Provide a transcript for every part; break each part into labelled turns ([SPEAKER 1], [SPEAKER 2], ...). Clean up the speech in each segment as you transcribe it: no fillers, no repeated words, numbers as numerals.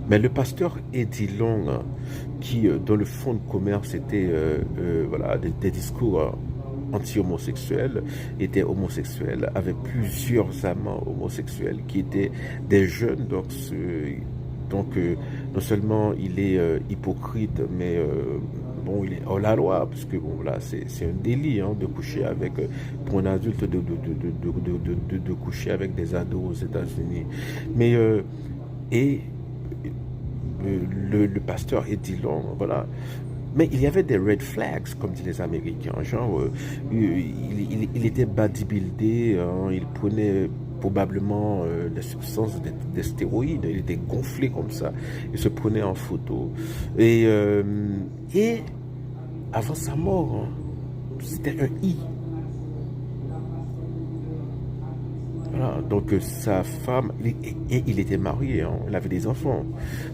[SPEAKER 1] Mais le pasteur Eddie Long, qui dans le fond de commerce était voilà, des discours anti-homosexuels, était homosexuel, avait plusieurs amants homosexuels qui étaient des jeunes. Donc, non seulement il est hypocrite, mais bon, il est hors la loi, parce que bon, là, c'est un délit hein, de coucher avec, pour un adulte, de coucher avec des ados aux États-Unis. Mais, et le pasteur Eddie Long, voilà. Mais il y avait des red flags, comme disent les Américains. Genre, il était bodybuildé, hein, il prenait probablement des substances, des stéroïdes, il était gonflé comme ça, il se prenait en photo. Et, euh, et avant sa mort, hein, c'était un I. Voilà, donc sa femme, et il était marié, hein, il avait des enfants.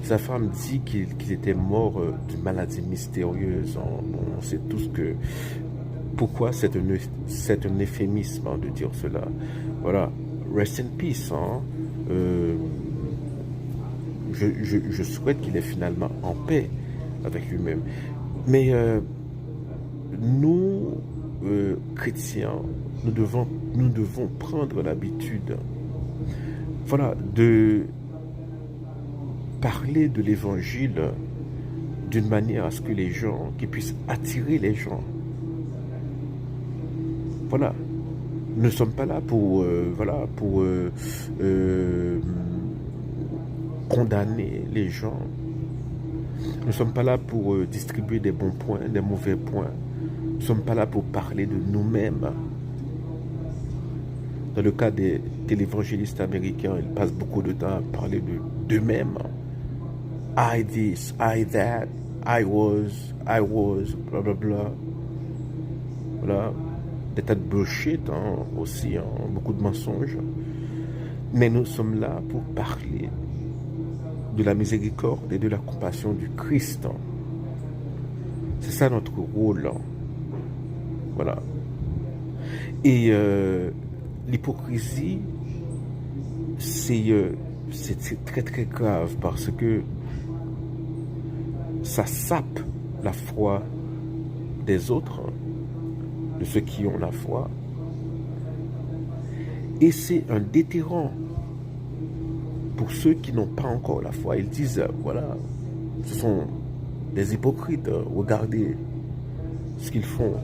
[SPEAKER 1] Sa femme dit qu'il était mort d'une maladie mystérieuse. Hein. Bon, on sait tous que pourquoi c'est un euphémisme hein, de dire cela. Voilà, rest in peace. Hein. Euh, je souhaite qu'il est finalement en paix avec lui-même. Mais nous, chrétiens, nous devons prendre l'habitude, voilà, de parler de l'évangile d'une manière à ce que les gens, qui puissent attirer les gens. Voilà. Nous ne sommes pas là pour, voilà, pour condamner les gens. Nous ne sommes pas là pour distribuer des bons points, des mauvais points. Nous ne sommes pas là pour parler de nous-mêmes. Dans le cas des télévangélistes américains, ils passent beaucoup de temps à parler d'eux-mêmes. I this, I that, I was, bla bla bla. Voilà. Des tas de bullshit hein, aussi, hein, beaucoup de mensonges. Mais nous sommes là pour parler de la miséricorde et de la compassion du Christ. Hein. C'est ça notre rôle. Hein. Voilà. Et l'hypocrisie, c'est très très grave parce que ça sape la foi des autres, de ceux qui ont la foi, et c'est un déterrant pour ceux qui n'ont pas encore la foi. Ils disent, voilà, ce sont des hypocrites, regardez ce qu'ils font.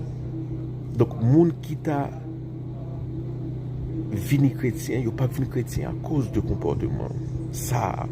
[SPEAKER 1] Donc, moun qui t'a vini chrétien, il n'y a pas vini chrétien à cause de comportement. Ça,